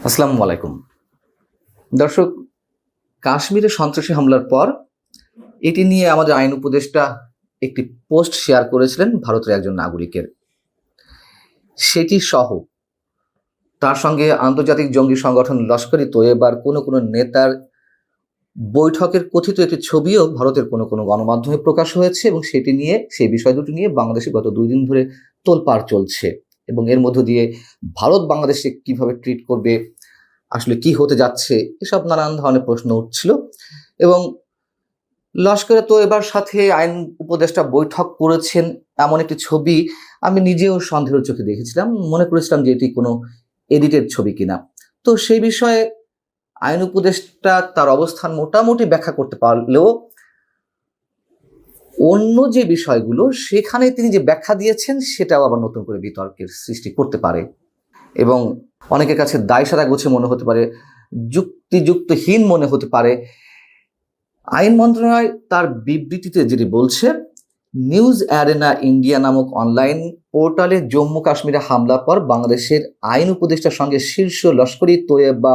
আসসালামু আলাইকুম দর্শক। কাশ্মীরে সন্ত্রাসী হামলার পর এটি নিয়ে আমাদের আইন উপদেষ্টা একটি পোস্ট শেয়ার করেছিলেন ভারতের একজন নাগরিকের। সেটি সহ তার সঙ্গে আন্তর্জাতিক জঙ্গি সংগঠন লস্কর-ই তৈয়বার কোনো নেতার বৈঠকের কথিত একটি ছবিও ভারতের কোনো গণমাধ্যমে প্রকাশ হয়েছে এবং সেই বিষয় দুটি নিয়ে বাংলাদেশে গত 2 দিন ধরে তোলপাড় চলছে এবং এর মধ্য দিয়ে ভারত বাংলাদেশে কিভাবে ট্রিট করবে, আসলে কি হতে যাচ্ছে, এসব নানান ধরনের প্রশ্ন উঠছিল। এবং লস্কর-ই তৈয়বার সাথে আইন উপদেষ্টা বৈঠক করেছেন এমন একটি ছবি আমি নিজেও সন্দেহের চোখে দেখেছিলাম, মনে করেছিলাম যে এটি কোনো এডিটেড ছবি কিনা। তো সেই বিষয়ে আইন উপদেষ্টা তার অবস্থান মোটামুটি ব্যাখ্যা করতে পারলেও অন্য যে বিষয়গুলো সেখানে তিনি যে ব্যাখ্যা দিয়েছেন সেটাও আবার নতুন করে বিতর্কের সৃষ্টি করতে পারে এবং অনেকের কাছে দায়সারা গোছে মনে হতে পারে, যুক্তিযুক্তহীন মনে হতে পারে। আইন মন্ত্রণালয় তার বিবৃতিতে যেটি বলছে, নিউজ অ্যারেনা ইন্ডিয়া নামক অনলাইন পোর্টালে জম্মু কাশ্মীরে হামলার পর বাংলাদেশের আইন উপদেষ্টার সঙ্গে শীর্ষ লস্কর-ই তৈয়বা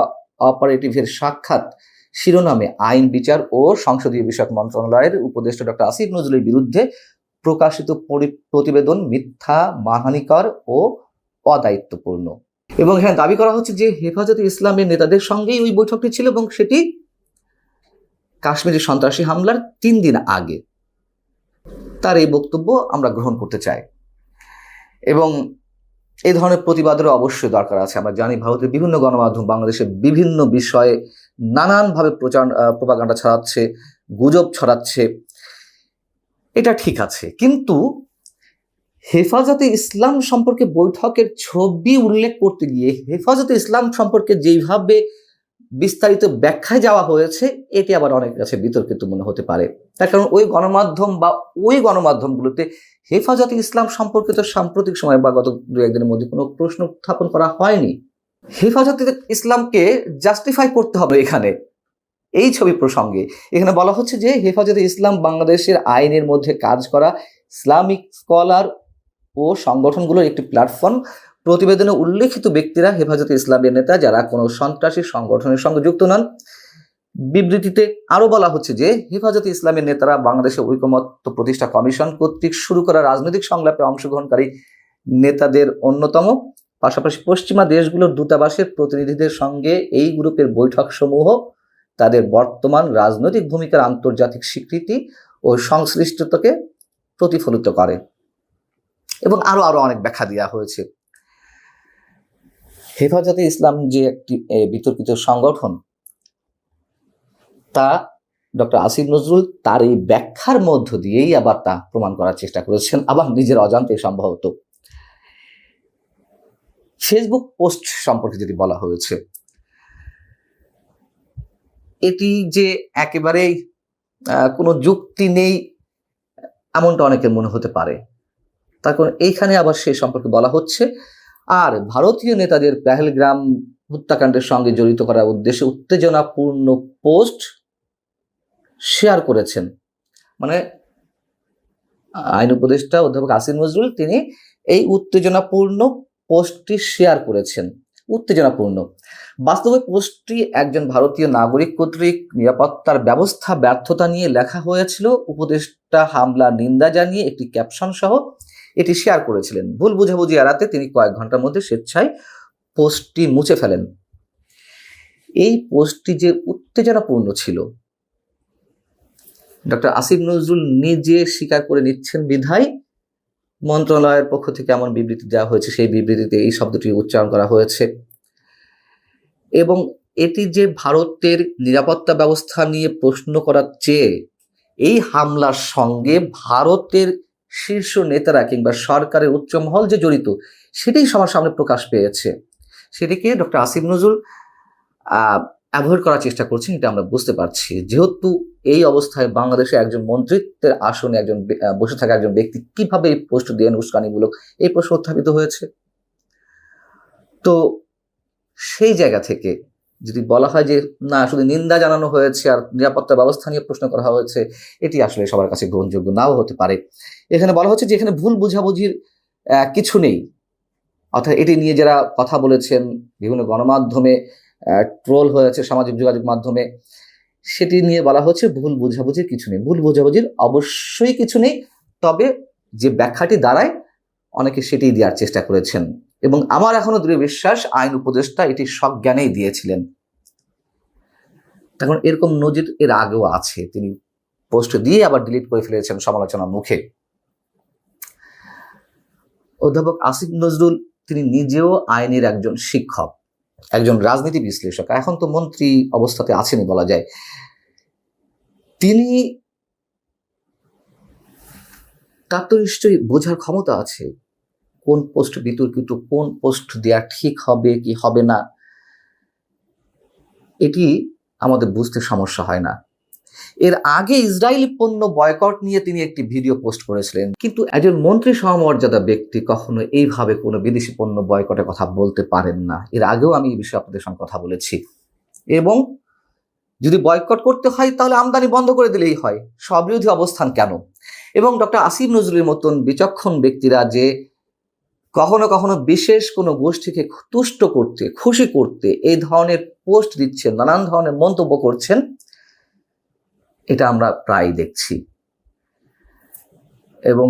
অপারেটিভের সাক্ষাৎ শিরোনামে আইন, বিচার ও সংসদীয় বিষয়ক মন্ত্রণালয়ের উপদেষ্টা ডক্টর আসিফ নজরুলের বিরুদ্ধে প্রকাশিত প্রতিবেদন মিথ্যা, মানহানিকর ও অদায়িত্বপূর্ণ। এবং এখানে দাবি করা হচ্ছে যে হেফাজতে ইসলামের নেতাদের সঙ্গেই ওই বৈঠকটি ছিল এবং সেটি কাশ্মীরের সন্ত্রাসী হামলার 3 দিন আগে। তার এই বক্তব্য আমরা গ্রহণ করতে চাই এবং এই ধরনের প্রতিবাদেরও অবশ্যই দরকার আছে। আমরা জানি ভারতের বিভিন্ন গণমাধ্যম বাংলাদেশের বিভিন্ন বিষয়ে নানানভাবে প্রোপাগান্ডা ছড়াচ্ছে, গুজব ছড়াচ্ছে, এটা ঠিক আছে, কিন্তু হেফাজতে ইসলাম সম্পর্কে বৈঠকের ছবি উল্লেখ করতে গিয়ে হেফাজতে ইসলাম সম্পর্কে যেইভাবে বিস্তারিত ব্যাখ্যায় যাওয়া হয়েছে এটি আবার অনেকের কাছে বিতর্কিত মনে হতে পারে। তার কারণ ওই গণমাধ্যম বা ওই গণমাধ্যমগুলোতে হেফাজতে ইসলাম সম্পর্কিত সাম্প্রতিক সময় বা গত 2-1 দিনের মধ্যে কোনো প্রশ্ন উত্থাপন করা হয়নি। হেফাজতে ইসলামকে জাস্টিফাই করতে হবে এখানে এই ছবি প্রসঙ্গে। এখানে বলা হচ্ছে যে হেফাজতে ইসলাম বাংলাদেশের আইনের মধ্যে কাজ করা ইসলামিক স্কলার ও সংগঠনগুলোর একটি প্ল্যাটফর্ম। প্রতিবেদনে উল্লেখিত ব্যক্তিরা হেফাজতে ইসলামের নেতা যারা কোনো সন্ত্রাসী সংগঠনের সঙ্গে যুক্ত নন। বিবৃতিতে আরো বলা হচ্ছে যে হেফাজতে ইসলামের নেতারা বাংলাদেশের ঐকমত্য প্রতিষ্ঠা কমিশন কর্তৃক শুরু করা রাজনৈতিক সংলাপে অংশগ্রহণকারী নেতাদের অন্যতম। পাশাপাশি পশ্চিমা দেশগুলোর দূতাবাসের প্রতিনিধিদের সঙ্গে এই গ্রুপের বৈঠক সমূহ তাদের বর্তমান রাজনৈতিক ভূমিকার আন্তর্জাতিক স্বীকৃতি ও সংশ্লিষ্টতাকে প্রতিফলিত করে এবং আরো অনেক ব্যাখ্যা দেওয়া হয়েছে। হেফাজতে ইসলাম যে একটি বিতর্কিত সংগঠন তা ডক্টর আসিফ নজরুল তার এই ব্যাখ্যার মধ্য দিয়েই আবার তা প্রমাণ করার চেষ্টা করেছেন, আবার নিজের অজান্তে সম্ভবত। ফেসবুক পোস্ট সম্পর্কে যেটি বলা হয়েছে এটি যে একেবারেই কোনো যুক্তি নেই এমনটা অনেকের মনে হতে পারে। তার কারণ এইখানে আবার সেই সম্পর্কে বলা হচ্ছে, আর ভারতীয় নেতাদের পেহেলগ্রাম হত্যাকাণ্ডের সঙ্গে জড়িত করার উদ্দেশ্যে উত্তেজনাপূর্ণ পোস্ট শেয়ার করেছেন। মানে আইন উপদেষ্টা অধ্যাপক আসিফ নজরুল তিনি এই উত্তেজনাপূর্ণ পোস্টটি শেয়ার করেছেন। উত্তেজনাপূর্ণ বাস্তবে পোস্টটি একজন ভারতীয় নাগরিক কর্তৃক নিরাপত্তার ব্যবস্থা ব্যর্থতা নিয়ে লেখা হয়েছিল। উপদেষ্টা হামলা নিন্দা জানিয়ে একটি ক্যাপশন সহ এটি শেয়ার করেছিলেন। ভুল বুঝাবুঝি এড়াতে তিনি কয়েক ঘন্টার মধ্যে স্বেচ্ছায় পোস্টটি মুছে ফেলেন। এই পোস্টটি যে উত্তেজনাপূর্ণ ছিল ডক্টর আসিফ নজরুল নিজে স্বীকার করে নিচ্ছেন বিধায় মন্ত্রণালয়ের পক্ষ থেকে এমন বিবৃতি দেওয়া হয়েছে, সেই বিবৃতিতে এই শব্দটি উচ্চারণ করা হয়েছে এবং এটি যে ভারতের নিরাপত্তা ব্যবস্থা নিয়ে প্রশ্ন করার চেয়ে এই হামলার সঙ্গে ভারতের শীর্ষ নেতারা কিংবা সরকারের উচ্চমহল যে জড়িত সেটাই সবার সামনে প্রকাশ পেয়েছে। সেটিকে ডক্টর আসিফ নজরুল অ্যাভয়েড করার চেষ্টা করছেন, এটা আমরা বুঝতে পারছি। যেহেতু এই অবস্থায় বাংলাদেশে একজন মন্ত্রিত্বের আসনে একজন বসে থাকা একজন ব্যক্তি কিভাবে এই পোস্ট দিয়ে উস্কানিমূলক এই প্রশ্ন উত্থাপিত হয়েছে, তো সেই জায়গা থেকে যদি বলা হয় যে না শুধু নিন্দা জানানো হয়েছে আর নিরাপত্তা ব্যবস্থা নিয়ে প্রশ্ন করা হয়েছে, এটি আসলে সবার কাছে গ্রহণযোগ্য নাও হতে পারে। এখানে বলা হচ্ছে যে এখানে ভুল বুঝাবুঝির কিছু নেই, অর্থাৎ এটি নিয়ে যারা কথা বলেছেন, বিভিন্ন গণমাধ্যমে ট্রোল হয়েছে, সামাজিক যোগাযোগ মাধ্যমে, সেটি নিয়ে বলা হচ্ছে ভুল বোঝাবুঝির কিছু নেই। ভুল বোঝাবুঝির অবশ্যই কিছু নেই, তবে যে ব্যাখ্যাটি দাঁড়ায় অনেকে সেটি দেওয়ার চেষ্টা করেছেন, এবং আমার এখনো দৃঢ় বিশ্বাস আইন উপদেষ্টা এটি সজ্ঞানেই দিয়েছিলেন। তখন এরকম নজির এর আগেও আছে, তিনি পোস্ট দিয়ে আবার ডিলিট করে ফেলেছেন সমালোচনার মুখে। অধ্যাপক আসিফ নজরুল তিনি নিজেও আইনের একজন শিক্ষক, একজন রাজনীতি বিশ্লেষক, এখন তো মন্ত্রী অবস্থাতে আছেনই বলা যায়। তিনি, তার তো নিশ্চয়ই বোঝার ক্ষমতা আছে কোন পোস্ট বিতর্কিত, কোন পোস্ট দেয়া ঠিক হবে কি হবে না, এটি আমাদের বুঝতে সমস্যা হয় না। এর আগে ইসরায়েলি পণ্য বয়কট নিয়ে তিনি একটি ভিডিও পোস্ট করেছিলেন, কিন্তু একজন মন্ত্রী সমমর্যাদা ব্যক্তি কখনো এইভাবে কোনো বিদেশি পণ্য বয়কটের কথা বলতে পারেন না। এর আগেও আমি এই বিষয়ে আপনাদের সঙ্গে কথা বলেছি। এবং যদি বয়কট করতে হয় তাহলে আমদানি বন্ধ করে দিলেই হয়, স্ববিরোধী অবস্থান কেন? এবং ডক্টর আসিফ নজরুলের মতন বিচক্ষণ ব্যক্তিরা যে কখনো কখনো বিশেষ কোনো গোষ্ঠীকে তুষ্ট করতে, খুশি করতে এই ধরনের পোস্ট দিচ্ছেন, নানান ধরনের মন্তব্য করছেন, এটা আমরা প্রায় দেখছি, এবং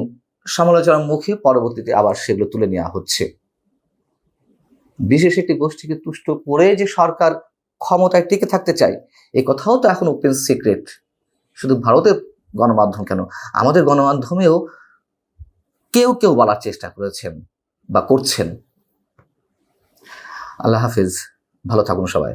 সমালোচনার মুখে পরবর্তীতে আবার সেগুলো তুলে নেওয়া হচ্ছে। বিশেষ একটি গোষ্ঠীকে তুষ্ট করে যে সরকার ক্ষমতায় টিকে থাকতে চায়, এই কথাও তো এখন ওপেন সিক্রেট। শুধু ভারতের গণমাধ্যম কেন, আমাদের গণমাধ্যমেও কেউ কেউ বলার চেষ্টা করেছেন বা করছেন। আল্লাহ হাফিজ, ভালো থাকুন সবাই।